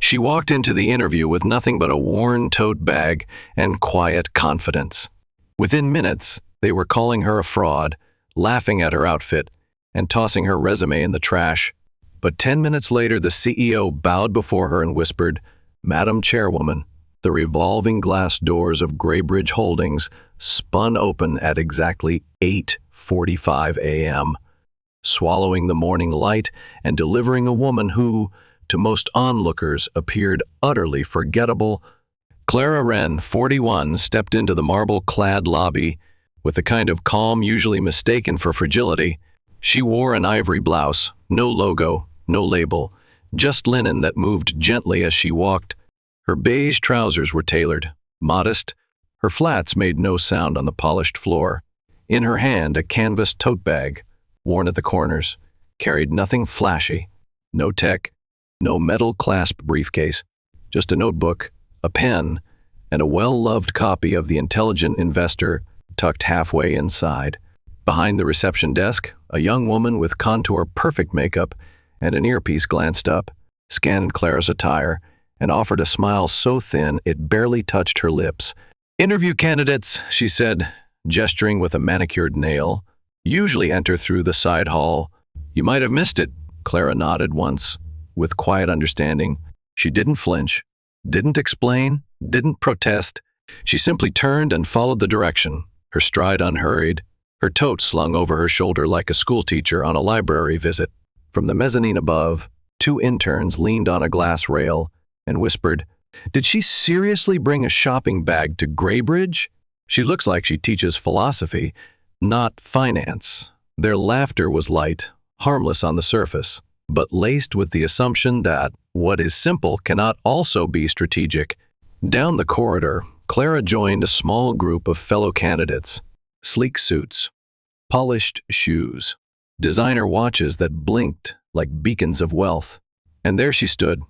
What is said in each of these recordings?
She walked into the interview with nothing but a worn tote bag and quiet confidence. Within minutes, they were calling her a fraud, laughing at her outfit, and tossing her resume in the trash. But 10 minutes later, the CEO bowed before her and whispered, "Madam Chairwoman." The revolving glass doors of Graybridge Holdings spun open at exactly 8:45 a.m., swallowing the morning light and delivering a woman who, to most onlookers, appeared utterly forgettable. Clara Wren, 41, stepped into the marble-clad lobby with the kind of calm usually mistaken for fragility. She wore an ivory blouse, no logo, no label, just linen that moved gently as she walked. Her beige trousers were tailored, modest. Her flats made no sound on the polished floor. In her hand, a canvas tote bag, worn at the corners, carried nothing flashy. No tech, no metal clasp briefcase, just a notebook, a pen, and a well-loved copy of The Intelligent Investor tucked halfway inside. Behind the reception desk, a young woman with contour-perfect makeup and an earpiece glanced up, scanned Clara's attire, and offered a smile so thin it barely touched her lips. "Interview candidates," she said, gesturing with a manicured nail, "usually enter through the side hall." "You might have missed it," Clara nodded once, with quiet understanding. She didn't flinch, didn't explain, didn't protest. She simply turned and followed the direction, her stride unhurried, her tote slung over her shoulder like a schoolteacher on a library visit. From the mezzanine above, two interns leaned on a glass rail and whispered, "Did she seriously bring a shopping bag to Graybridge? She looks like she teaches philosophy, not finance." Their laughter was light, harmless on the surface, but laced with the assumption that what is simple cannot also be strategic. Down the corridor, Clara joined a small group of fellow candidates. Sleek suits, polished shoes, designer watches that blinked like beacons of wealth. And there she stood,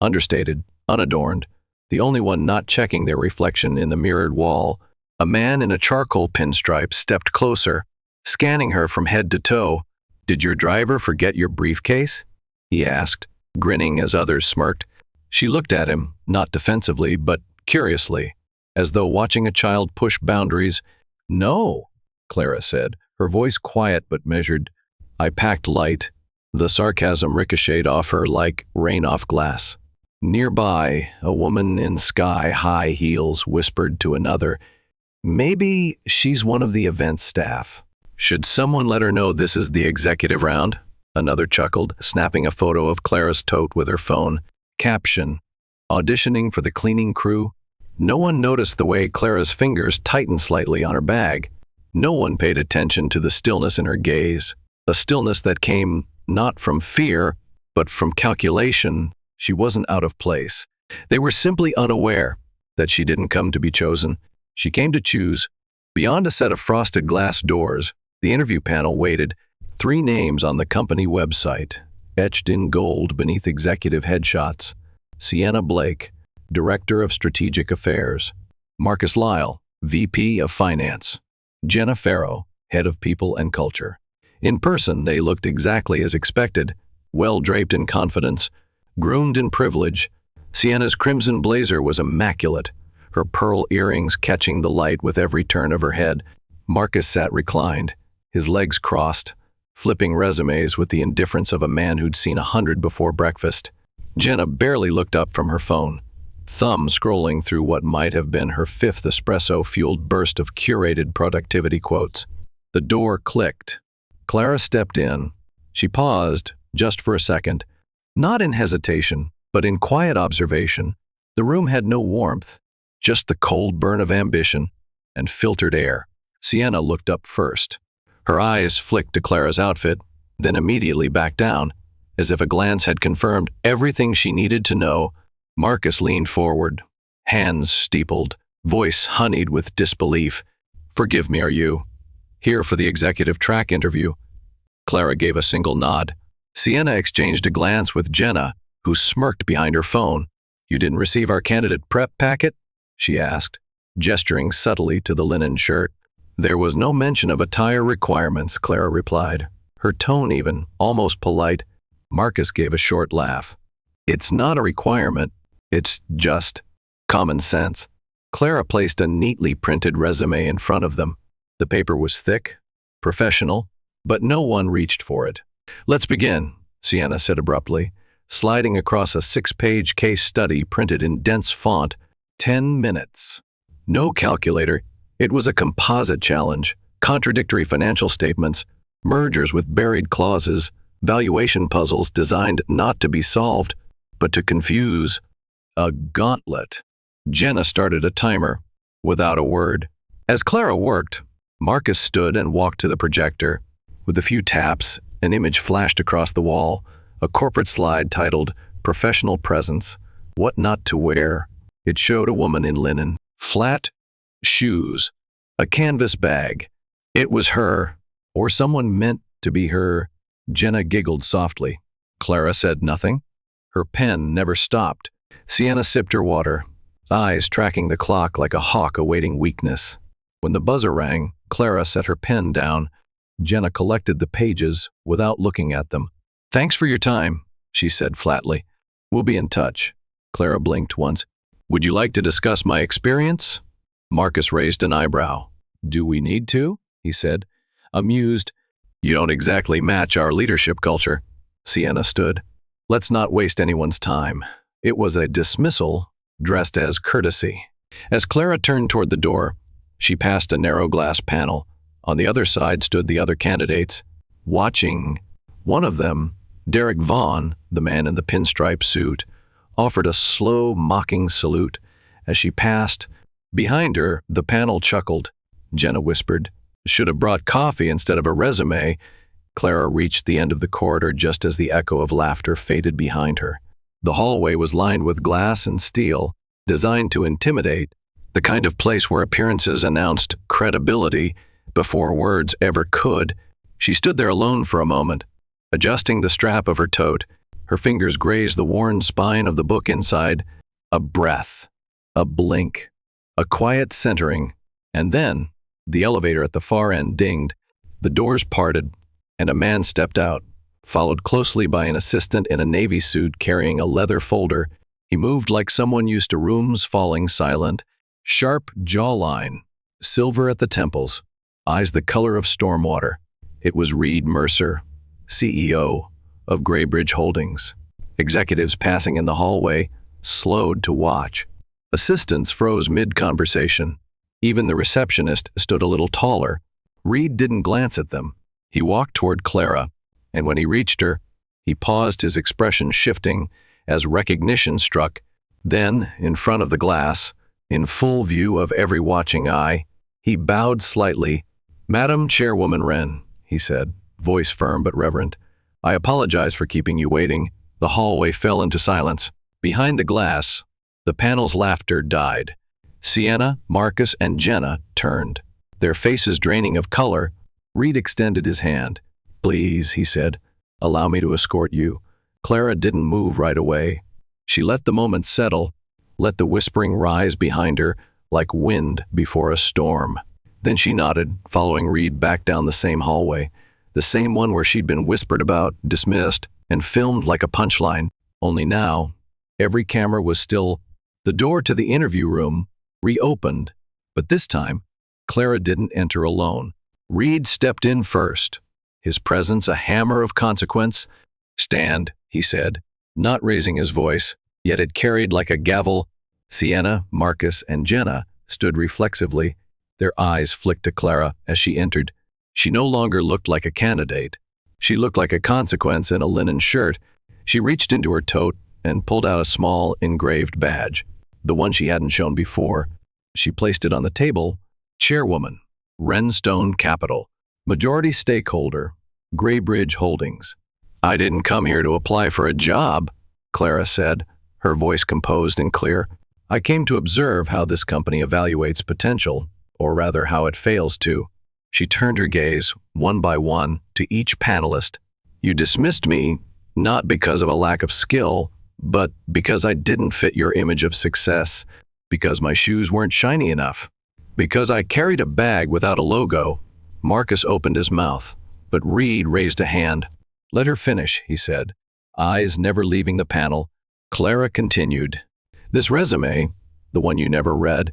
understated, unadorned, the only one not checking their reflection in the mirrored wall. A man in a charcoal pinstripe stepped closer, scanning her from head to toe. "Did your driver forget your briefcase?" he asked, grinning as others smirked. She looked at him, not defensively, but curiously, as though watching a child push boundaries. "No," Clara said, her voice quiet but measured. "I packed light." The sarcasm ricocheted off her like rain off glass. Nearby, a woman in sky-high heels whispered to another, "Maybe she's one of the event staff. Should someone let her know this is the executive round?" Another chuckled, snapping a photo of Clara's tote with her phone. Caption: "Auditioning for the cleaning crew." No one noticed the way Clara's fingers tightened slightly on her bag. No one paid attention to the stillness in her gaze, a stillness that came not from fear, but from calculation. She wasn't out of place. They were simply unaware that she didn't come to be chosen. She came to choose. Beyond a set of frosted glass doors, the interview panel waited. 3 names on the company website, etched in gold beneath executive headshots: Sienna Blake, Director of Strategic Affairs; Marcus Lyle, VP of Finance; Jenna Farrow, Head of People and Culture. In person, they looked exactly as expected, well-draped in confidence, groomed in privilege. Sienna's crimson blazer was immaculate, her pearl earrings catching the light with every turn of her head. Marcus sat reclined, his legs crossed, flipping resumes with the indifference of a man who'd seen 100 before breakfast. Jenna barely looked up from her phone, thumb scrolling through what might have been her 5th espresso-fueled burst of curated productivity quotes. The door clicked. Clara stepped in. She paused, just for a second, not in hesitation, but in quiet observation. The room had no warmth, just the cold burn of ambition and filtered air. Sienna looked up first. Her eyes flicked to Clara's outfit, then immediately back down, as if a glance had confirmed everything she needed to know. Marcus leaned forward, hands steepled, voice honeyed with disbelief. "Forgive me, are you here for the executive track interview?" Clara gave a single nod. Sienna exchanged a glance with Jenna, who smirked behind her phone. "You didn't receive our candidate prep packet?" she asked, gesturing subtly to the linen shirt. "There was no mention of attire requirements," Clara replied, her tone even, almost polite. Marcus gave a short laugh. "It's not a requirement, It's just common sense. Clara placed a neatly printed resume in front of them. The paper was thick, professional, but no one reached for it. "Let's begin," Sienna said abruptly, sliding across a 6-page case study printed in dense font. 10 minutes. No calculator. It was a composite challenge. Contradictory financial statements, mergers with buried clauses, valuation puzzles designed not to be solved, but to confuse. A gauntlet. Jenna started a timer, without a word. As Clara worked, Marcus stood and walked to the projector. With a few taps, an image flashed across the wall, a corporate slide titled "Professional Presence, What Not to Wear." It showed a woman in linen, flat shoes, a canvas bag. It was her, or someone meant to be her. Jenna giggled softly. Clara said nothing. Her pen never stopped. Sienna sipped her water, eyes tracking the clock like a hawk awaiting weakness. When the buzzer rang, Clara set her pen down. Jenna collected the pages without looking at them. "Thanks for your time," she said flatly. "We'll be in touch." Clara blinked once. "Would you like to discuss my experience?" Marcus raised an eyebrow. "Do we need to?" he said, amused. "You don't exactly match our leadership culture." Sienna stood. "Let's not waste anyone's time." It was a dismissal dressed as courtesy. As Clara turned toward the door, she passed a narrow glass panel. On the other side stood the other candidates, watching. One of them, Derek Vaughn, the man in the pinstripe suit, offered a slow, mocking salute. As she passed, behind her, the panel chuckled. Jenna whispered, "Should have brought coffee instead of a resume." Clara reached the end of the corridor just as the echo of laughter faded behind her. The hallway was lined with glass and steel, designed to intimidate, the kind of place where appearances announced credibility before words ever could. She stood there alone for a moment, adjusting the strap of her tote. Her fingers grazed the worn spine of the book inside. A breath, a blink, a quiet centering, and then the elevator at the far end dinged. The doors parted, and a man stepped out, followed closely by an assistant in a navy suit carrying a leather folder. He moved like someone used to rooms falling silent, sharp jawline, silver at the temples, eyes the color of stormwater. It was Reed Mercer, CEO of Graybridge Holdings. Executives passing in the hallway slowed to watch. Assistants froze mid-conversation. Even the receptionist stood a little taller. Reed didn't glance at them. He walked toward Clara, and when he reached her, he paused, his expression shifting as recognition struck. Then, in front of the glass, in full view of every watching eye, he bowed slightly. "Madam Chairwoman Wren," he said, voice firm but reverent, "I apologize for keeping you waiting." The hallway fell into silence. Behind the glass, the panel's laughter died. Sienna, Marcus, and Jenna turned, their faces draining of color. Reed extended his hand. "Please," he said, "allow me to escort you." Clara didn't move right away. She let the moment settle, let the whispering rise behind her like wind before a storm. Then she nodded, following Reed back down the same hallway, the same one where she'd been whispered about, dismissed, and filmed like a punchline. Only now, every camera was still. The door to the interview room reopened, but this time, Clara didn't enter alone. Reed stepped in first, his presence a hammer of consequence. "Stand," he said, not raising his voice, yet it carried like a gavel. Sienna, Marcus, and Jenna stood reflexively. Their eyes flicked to Clara as she entered. She no longer looked like a candidate. She looked like a consequence in a linen shirt. She reached into her tote and pulled out a small, engraved badge, the one she hadn't shown before. She placed it on the table. Chairwoman, Wrenstone Capital, majority stakeholder, Graybridge Holdings. "I didn't come here to apply for a job," Clara said, her voice composed and clear. "I came to observe how this company evaluates potential, or rather how it fails to." She turned her gaze, one by one, to each panelist. "You dismissed me, not because of a lack of skill, but because I didn't fit your image of success, because my shoes weren't shiny enough, because I carried a bag without a logo." Marcus opened his mouth, but Reed raised a hand. "Let her finish," he said, eyes never leaving the panel. Clara continued, This resume, the one you never read,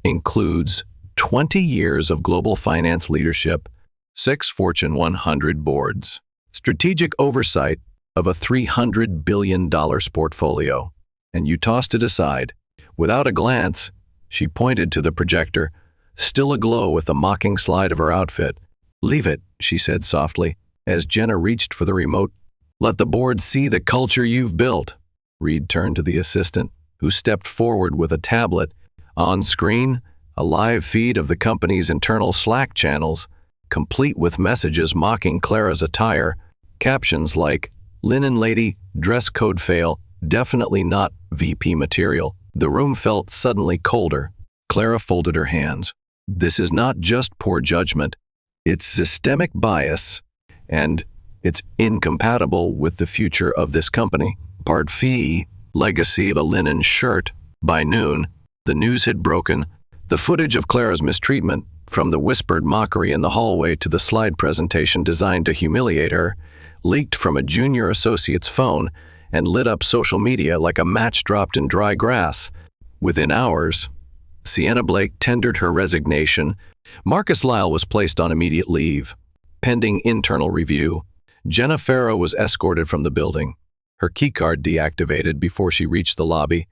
includes 20 years of global finance leadership, 6 Fortune 100 boards, strategic oversight of a $300 billion portfolio, and you tossed it aside. Without a glance, she pointed to the projector, still aglow with the mocking slide of her outfit. "Leave it," she said softly, as Jenna reached for the remote. "Let the board see the culture you've built." Reed turned to the assistant, who stepped forward with a tablet. On screen, a live feed of the company's internal Slack channels, complete with messages mocking Clara's attire, captions like, "Linen lady, dress code fail, definitely not VP material." The room felt suddenly colder. Clara folded her hands. This is not just poor judgment. It's systemic bias, and it's incompatible with the future of this company. Part Fee, legacy of a linen shirt. By noon, the news had broken. The footage of Clara's mistreatment, from the whispered mockery in the hallway to the slide presentation designed to humiliate her, leaked from a junior associate's phone and lit up social media like a match dropped in dry grass. Within hours, Sienna Blake tendered her resignation. Marcus Lyle was placed on immediate leave. Pending internal review, Jenna Farrow was escorted from the building, her keycard deactivated before she reached the lobby.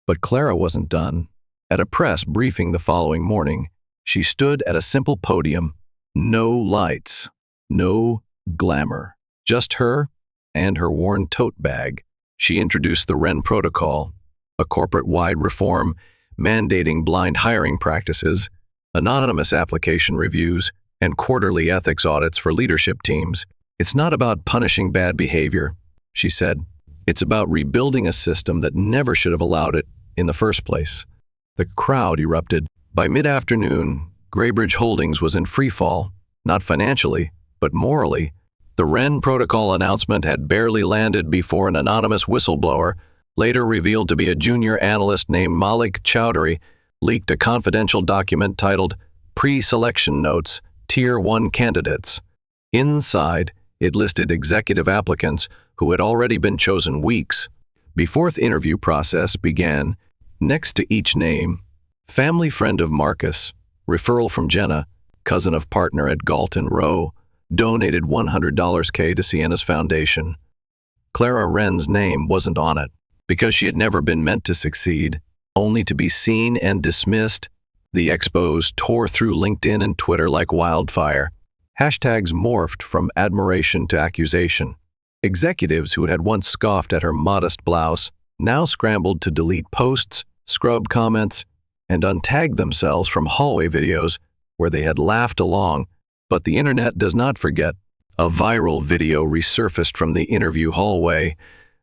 But Clara wasn't done. At a press briefing the following morning, she stood at a simple podium. No lights, no glamour, just her and her worn tote bag. She introduced the Wren Protocol, a corporate-wide reform mandating blind hiring practices, anonymous application reviews, and quarterly ethics audits for leadership teams. "It's not about punishing bad behavior," she said. "It's about rebuilding a system that never should have allowed it in the first place." The crowd erupted. By mid-afternoon, Graybridge Holdings was in freefall, not financially, but morally. The Wren Protocol announcement had barely landed before an anonymous whistleblower, later revealed to be a junior analyst named Malik Chowdhury, leaked a confidential document titled Pre-Selection Notes, Tier 1 Candidates. Inside, it listed executive applicants who had already been chosen weeks before the interview process began. Next to each name, family friend of Marcus, referral from Jenna, cousin of partner at Galton Rowe, donated $100K to Sienna's foundation. Clara Wren's name wasn't on it, because she had never been meant to succeed, only to be seen and dismissed. The expos tore through LinkedIn and Twitter like wildfire. Hashtags morphed from admiration to accusation. Executives who had once scoffed at her modest blouse now scrambled to delete posts, scrub comments, and untag themselves from hallway videos where they had laughed along. But the internet does not forget. A viral video resurfaced from the interview hallway,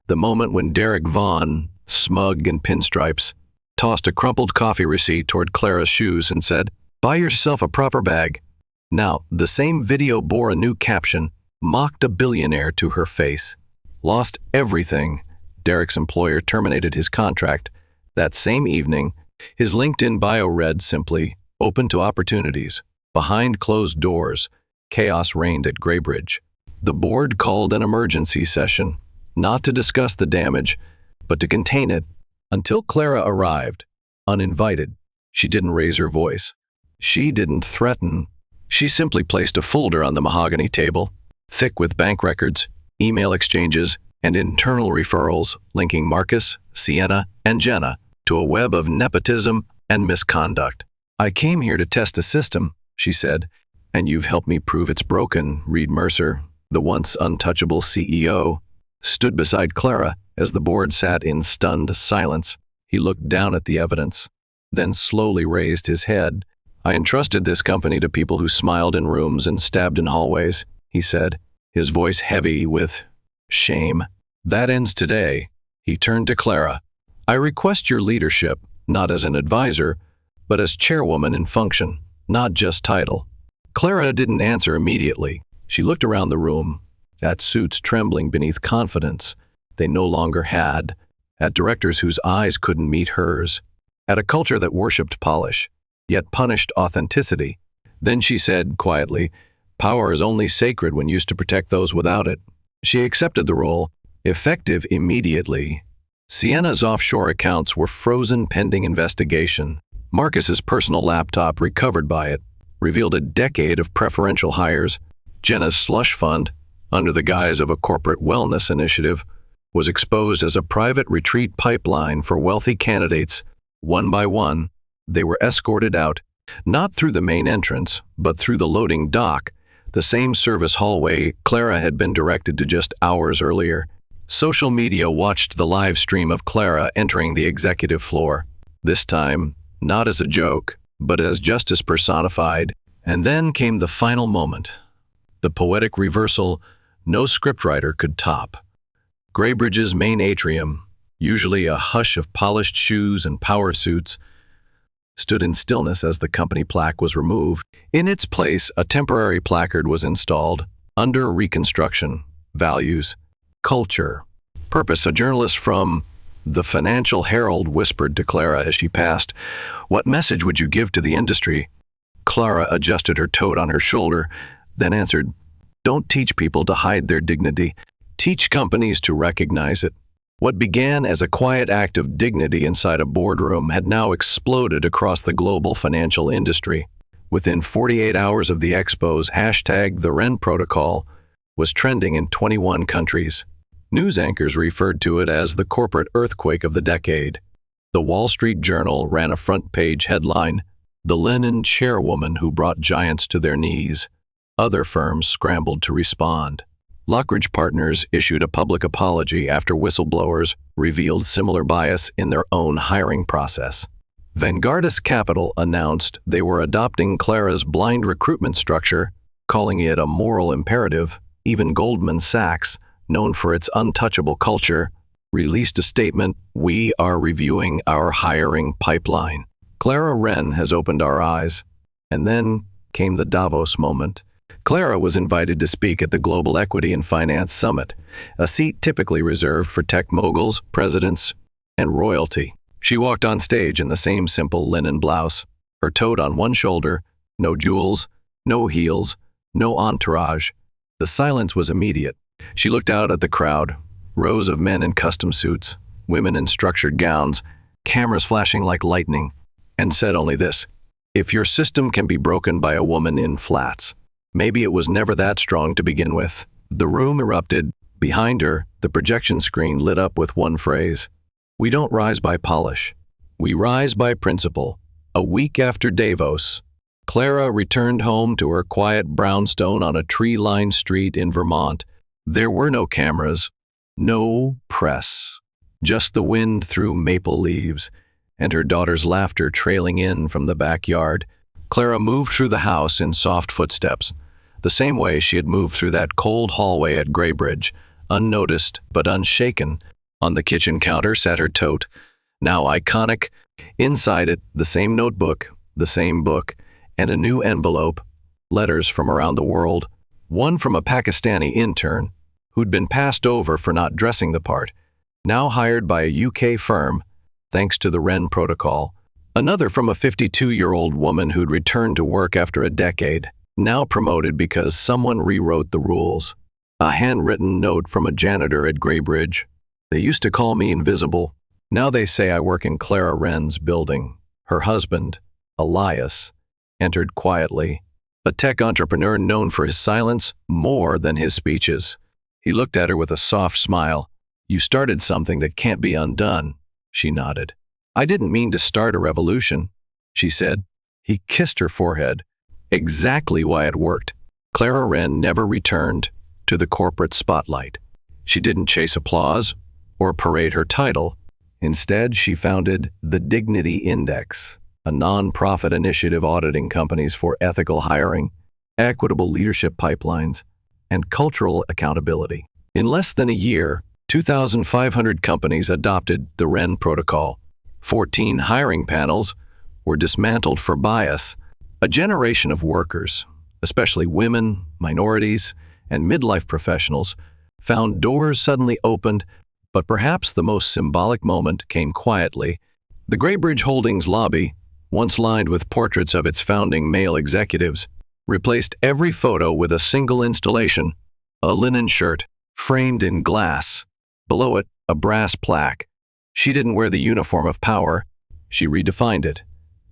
the moment when Derek Vaughn, smug in pinstripes, tossed a crumpled coffee receipt toward Clara's shoes and said, "Buy yourself a proper bag." Now, the same video bore a new caption, "Mocked a billionaire to her face." Lost everything. Derek's employer terminated his contract. That same evening, his LinkedIn bio read simply, "Open to opportunities." Behind closed doors, chaos reigned at Graybridge. The board called an emergency session, not to discuss the damage, but to contain it. Until Clara arrived, uninvited, she didn't raise her voice. She didn't threaten. She simply placed a folder on the mahogany table, thick with bank records, email exchanges, and internal referrals linking Marcus, Sienna, and Jenna to a web of nepotism and misconduct. "I came here to test a system," she said, "and you've helped me prove it's broken." Reed Mercer, the once untouchable CEO, stood beside Clara as the board sat in stunned silence. He looked down at the evidence, then slowly raised his head. "I entrusted this company to people who smiled in rooms and stabbed in hallways," he said, his voice heavy with shame. "That ends today." He turned to Clara. "I request your leadership, not as an advisor, but as chairwoman in function, not just title." Clara didn't answer immediately. She looked around the room, at suits trembling beneath confidence they no longer had, at directors whose eyes couldn't meet hers, at a culture that worshipped polish, yet punished authenticity. Then she said quietly, "Power is only sacred when used to protect those without it." She accepted the role, effective immediately. Sienna's offshore accounts were frozen pending investigation. Marcus's personal laptop, recovered by it, revealed a decade of preferential hires. Jenna's slush fund, under the guise of a corporate wellness initiative, was exposed as a private retreat pipeline for wealthy candidates. One by one, they were escorted out, not through the main entrance, but through the loading dock, the same service hallway Clara had been directed to just hours earlier. Social media watched the live stream of Clara entering the executive floor, this time not as a joke, but as justice personified. And then came the final moment, the poetic reversal no scriptwriter could top. Graybridge's main atrium, usually a hush of polished shoes and power suits, stood in stillness as the company plaque was removed. In its place, a temporary placard was installed, under reconstruction, values, culture, purpose. A journalist from the Financial Herald whispered to Clara as she passed, "What message would you give to the industry?" Clara adjusted her toad on her shoulder, then answered, "Don't teach people to hide their dignity. Teach companies to recognize it." What began as a quiet act of dignity inside a boardroom had now exploded across the global financial industry. Within 48 hours of the expo's hashtag the Wren Protocol was trending in 21 countries. News anchors referred to it as the corporate earthquake of the decade. The Wall Street Journal ran a front-page headline, "The Linen Chairwoman Who Brought Giants to Their Knees." Other firms scrambled to respond. Lockridge Partners issued a public apology after whistleblowers revealed similar bias in their own hiring process. Vanguardist Capital announced they were adopting Clara's blind recruitment structure, calling it a moral imperative. Even Goldman Sachs, known for its untouchable culture, released a statement, "We are reviewing our hiring pipeline." Clara Wren has opened our eyes. And then came the Davos moment. Clara was invited to speak at the Global Equity and Finance Summit, a seat typically reserved for tech moguls, presidents, and royalty. She walked on stage in the same simple linen blouse, her toad on one shoulder, no jewels, no heels, no entourage. The silence was immediate. She looked out at the crowd, rows of men in custom suits, women in structured gowns, cameras flashing like lightning, and said only this, "If your system can be broken by a woman in flats, maybe it was never that strong to begin with." The room erupted. Behind her, the projection screen lit up with one phrase, "We don't rise by polish. We rise by principle." A week after Davos, Clara returned home to her quiet brownstone on a tree-lined street in Vermont. There were no cameras, no press, just the wind through maple leaves, and her daughter's laughter trailing in from the backyard. Clara moved through the house in soft footsteps, the same way she had moved through that cold hallway at Graybridge, unnoticed but unshaken. On the kitchen counter sat her tote, now iconic. Inside it, the same notebook, the same book, and a new envelope, letters from around the world. One from a Pakistani intern who'd been passed over for not dressing the part, now hired by a UK firm, thanks to the Wren Protocol. Another from a 52-year-old woman who'd returned to work after a decade, now promoted because someone rewrote the rules. A handwritten note from a janitor at Graybridge. "They used to call me invisible. Now they say I work in Clara Wren's building." Her husband, Elias, entered quietly, a tech entrepreneur known for his silence more than his speeches. He looked at her with a soft smile. "You started something that can't be undone." She nodded. "I didn't mean to start a revolution," she said. He kissed her forehead. Exactly why it worked. Clara Wren never returned to the corporate spotlight. She didn't chase applause or parade her title. Instead, she founded the Dignity Index, a non-profit initiative auditing companies for ethical hiring, equitable leadership pipelines, and cultural accountability. In less than a year, 2,500 companies adopted the Wren Protocol. 14 hiring panels were dismantled for bias. A generation of workers, especially women, minorities, and midlife professionals, found doors suddenly opened, but perhaps the most symbolic moment came quietly. The Graybridge Holdings lobby, once lined with portraits of its founding male executives, replaced every photo with a single installation, a linen shirt framed in glass. Below it, a brass plaque, She didn't wear the uniform of power, she redefined it.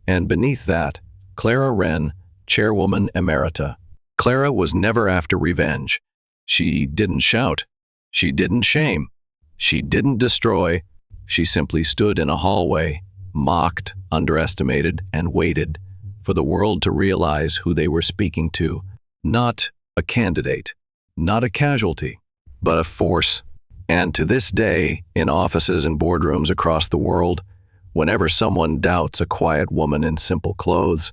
And beneath that, Clara Wren, Chairwoman Emerita. Clara was never after revenge. She didn't shout. She didn't shame. She didn't destroy. She simply stood in a hallway, mocked, underestimated, and waited for the world to realize who they were speaking to. Not a candidate, not a casualty, but a force. And to this day, in offices and boardrooms across the world, whenever someone doubts a quiet woman in simple clothes,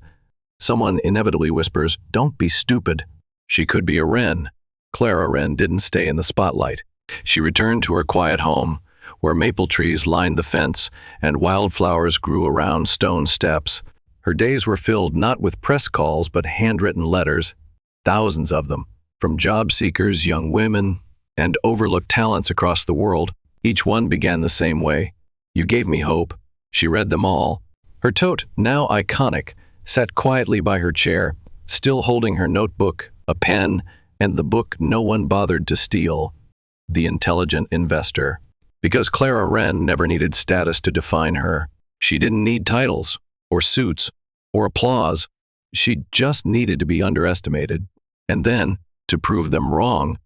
someone inevitably whispers, "Don't be stupid." She could be a Wren. Clara Wren didn't stay in the spotlight. She returned to her quiet home, where maple trees lined the fence and wildflowers grew around stone steps. Her days were filled not with press calls but handwritten letters, thousands of them, from job seekers, young women, and overlooked talents across the world. Each one began the same way. "You gave me hope." She read them all. Her tote, now iconic, sat quietly by her chair, still holding her notebook, a pen, and the book no one bothered to steal, The Intelligent Investor. Because Clara Wren never needed status to define her. She didn't need titles, or suits, or applause. She just needed to be underestimated. And then, to prove them wrong,